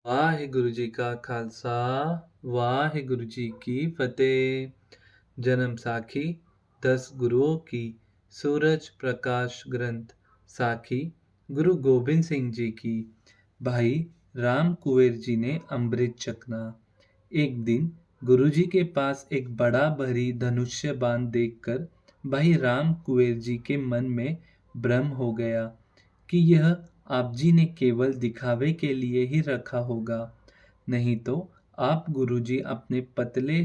ਵਾਹਿਗੁਰੂ ਜੀ ਕਾ ਖਾਲਸਾ ਵਾਹਿਗੁਰੂ ਜੀ ਕੀ ਫਤਿਹ। जन्म साखी 10 गुरुओं की सूरज प्रकाश ग्रंथ साखी गुरु गोबिंद सिंह जी की। भाई राम कुंवर जी ने अमृत चखना। एक दिन गुरु जी के पास एक बड़ा भारी धनुष्य बाण देखकर भाई राम कुंवर जी के मन में भ्रम हो गया कि यह आप जी ने केवल दिखावे के लिए ही रखा होगा, नहीं तो आप गुरुजी अपने पतले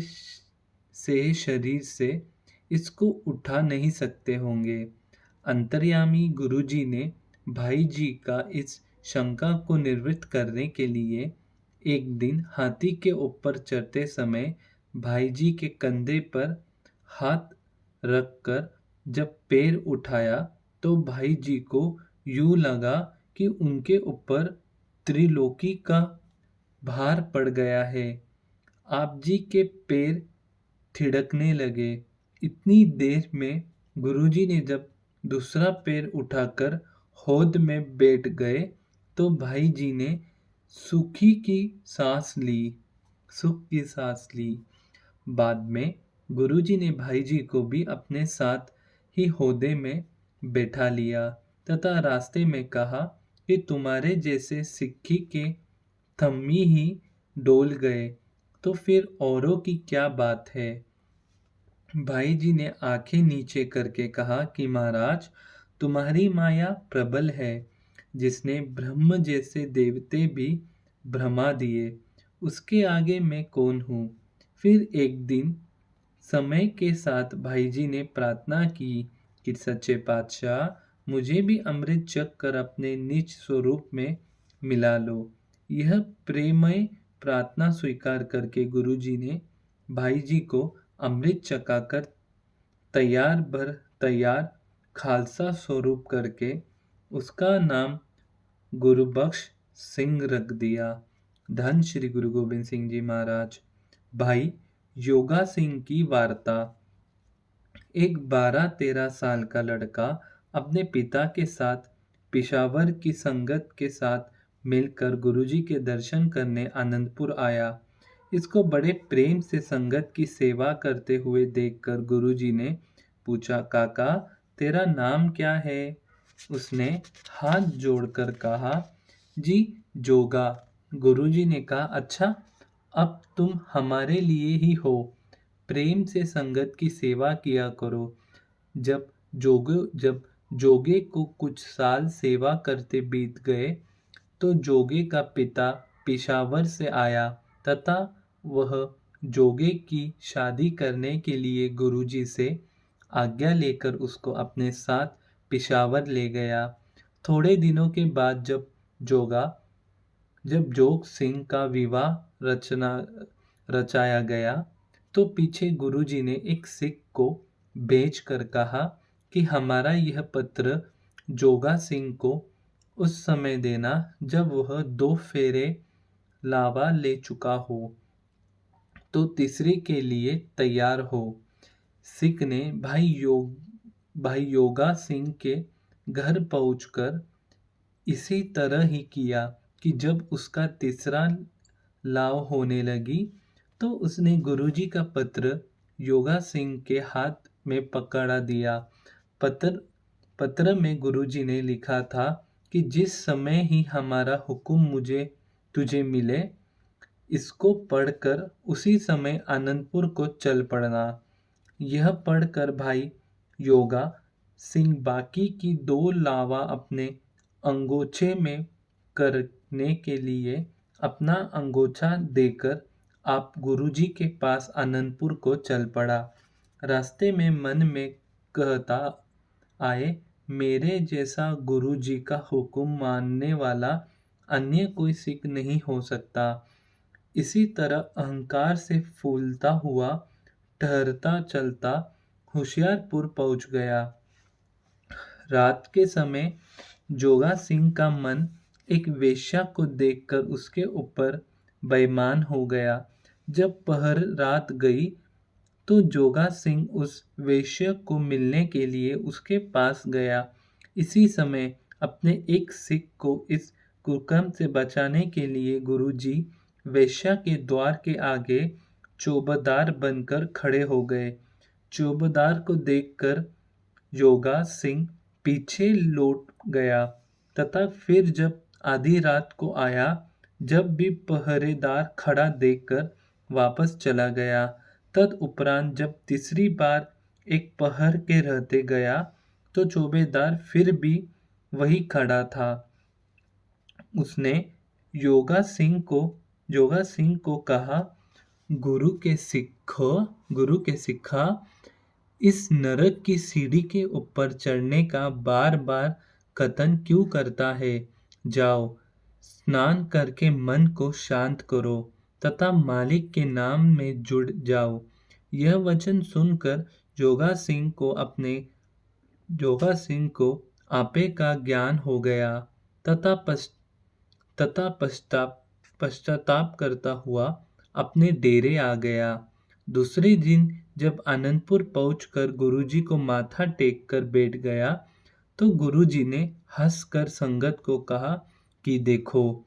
से शरीर से इसको उठा नहीं सकते होंगे। अंतर्यामी गुरुजी ने भाई जी का इस शंका को निवृत्त करने के लिए एक दिन हाथी के ऊपर चढ़ते समय भाई जी के कंधे पर हाथ रखकर जब पैर उठाया तो भाई जी को यूं लगा कि उनके ऊपर त्रिलोकी का भार पड़ गया है। आप जी के पैर थिड़कने लगे। इतनी देर में गुरुजी ने जब दूसरा पैर उठाकर हौद में बैठ गए तो भाई जी ने सुखी की सांस ली सुख की सांस ली। बाद में गुरुजी ने भाई जी को भी अपने साथ ही हौदे में बैठा लिया तथा रास्ते में कहा कि तुम्हारे जैसे सिक्की के थम्मी ही डोल गए तो फिर औरों की क्या बात है। भाई जी ने आंखें नीचे करके कहा कि महाराज, तुम्हारी माया प्रबल है, जिसने ब्रह्म जैसे देवते भी भ्रमा दिए, उसके आगे मैं कौन हूँ। फिर एक दिन समय के साथ भाई जी ने प्रार्थना की कि सच्चे पातशाह मुझे भी अमृत चख कर अपने निज स्वरूप में मिला लो। यह प्रेमय प्रार्थना स्वीकार करके गुरुजी ने भाई जी को अमृत चखाकर तैयार खालसा स्वरूप करके उसका नाम गुरुबख्श सिंह रख दिया। धन श्री गुरु गोबिंद सिंह जी महाराज। भाई योगा सिंह की वार्ता। एक 12-13 साल का लड़का अपने पिता के साथ पिशावर की संगत के साथ मिलकर गुरुजी के दर्शन करने आनंदपुर आया। इसको बड़े प्रेम से संगत की सेवा करते हुए देखकर गुरुजी ने पूछा, काका तेरा नाम क्या है। उसने हाथ जोड़कर कहा, जी जोगा। गुरुजी ने कहा, अच्छा अब तुम हमारे लिए ही हो, प्रेम से संगत की सेवा किया करो। जब जोगे को कुछ साल सेवा करते बीत गए तो जोगे का पिता पेशावर से आया तथा वह जोगे की शादी करने के लिए गुरुजी से आज्ञा लेकर उसको अपने साथ पेशावर ले गया। थोड़े दिनों के बाद जब जोग सिंह का विवाह रचाया गया तो पीछे गुरुजी ने एक सिख को भेज कर कहा कि हमारा यह पत्र जोगा सिंह को उस समय देना जब वह 2 फेरे लावा ले चुका हो तो तीसरे के लिए तैयार हो। सिख ने भाई योगा सिंह के घर पहुंचकर इसी तरह ही किया कि जब उसका तीसरा लाव होने लगी तो उसने गुरुजी का पत्र योगा सिंह के हाथ में पकड़ा दिया। पत्र में गुरुजी ने लिखा था कि जिस समय ही हमारा हुक्म मुझे तुझे मिले इसको पढ़कर उसी समय आनंदपुर को चल पड़ना। यह पढ़कर भाई योगा सिंह बाकी की 2 लावा अपने अंगोछे में करने के लिए अपना अंगोछा देकर आप गुरुजी के पास आनंदपुर को चल पड़ा। रास्ते में मन में कहता आए, मेरे जैसा गुरुजी का हुक्म मानने वाला अन्य कोई सिख नहीं हो सकता। इसी तरह अहंकार से फूलता हुआ ठहरता चलता होशियारपुर पहुंच गया। रात के समय जोगा सिंह का मन एक वेश्या को देखकर उसके ऊपर बेईमान हो गया। जब पहर रात गई तो जोगा सिंह उस वेश्या को मिलने के लिए उसके पास गया। इसी समय अपने एक सिख को इस कुकर्म से बचाने के लिए गुरुजी वेश्या के द्वार के आगे चौबदार बनकर खड़े हो गए। चौबदार को देखकर योगा सिंह पीछे लौट गया तथा फिर जब आधी रात को आया, जब भी पहरेदार खड़ा देखकर वापस चला गया। तदुपरांत जब तीसरी बार एक पहर के रहते गया तो चौबेदार फिर भी वही खड़ा था। उसने योगा सिंह को कहा, गुरु के सिखा, इस नरक की सीढ़ी के ऊपर चढ़ने का बार बार कथन क्यों करता है? जाओ, स्नान करके मन को शांत करो तथा मालिक के नाम में जुड़ जाओ। यह वचन सुनकर जोगा सिंह को आपे का ज्ञान हो गया तथा पश्चाताप करता हुआ अपने डेरे आ गया। दूसरे दिन जब आनंदपुर पहुंचकर गुरुजी को माथा टेक कर बैठ गया तो गुरुजी ने हंसकर संगत को कहा कि देखो,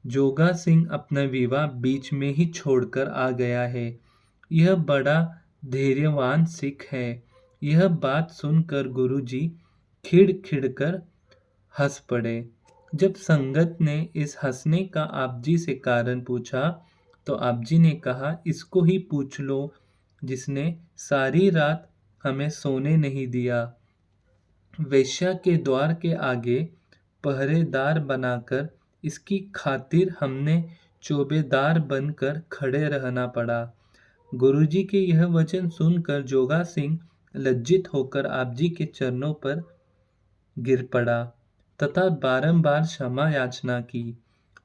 जोगा सिंह अपना विवाह बीच में ही छोड़कर आ गया है। यह बड़ा धैर्यवान सिख है। यह बात सुनकर गुरुजी खिड़ कर हंस पड़े। जब संगत ने इस हंसने का आप जी से कारण पूछा तो आप जी ने कहा, इसको ही पूछ लो जिसने सारी रात हमें सोने नहीं दिया। वेश्या के द्वार के आगे पहरेदार बनाकर इसकी खातिर हमने चौबेदार बनकर खड़े रहना पड़ा। गुरुजी के यह वचन सुनकर जोगा सिंह लज्जित होकर आप जी के चरणों पर गिर पड़ा तथा बारंबार क्षमा याचना की।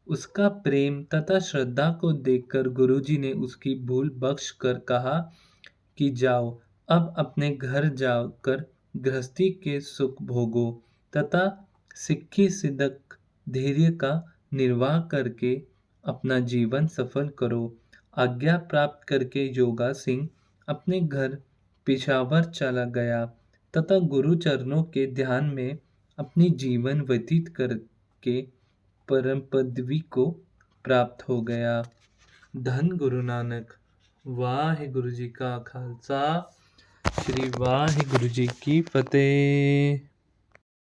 उसका प्रेम तथा श्रद्धा को देखकर गुरुजी ने उसकी भूल बख्श कर कहा कि जाओ, अब अपने घर जाकर गृहस्थी के सुख भोगो तथा सिक्खी सिद्ध धैर्य का निर्वाह करके अपना जीवन सफल करो। आज्ञा प्राप्त करके योगा सिंह अपने घर पिशावर चला गया तथा गुरु चरणों के ध्यान में अपनी जीवन व्यतीत करके परम पदवी को प्राप्त हो गया। धन गुरु नानक। वाहिगुरु जी का खालसा, श्री वाहिगुरु जी की फतेह।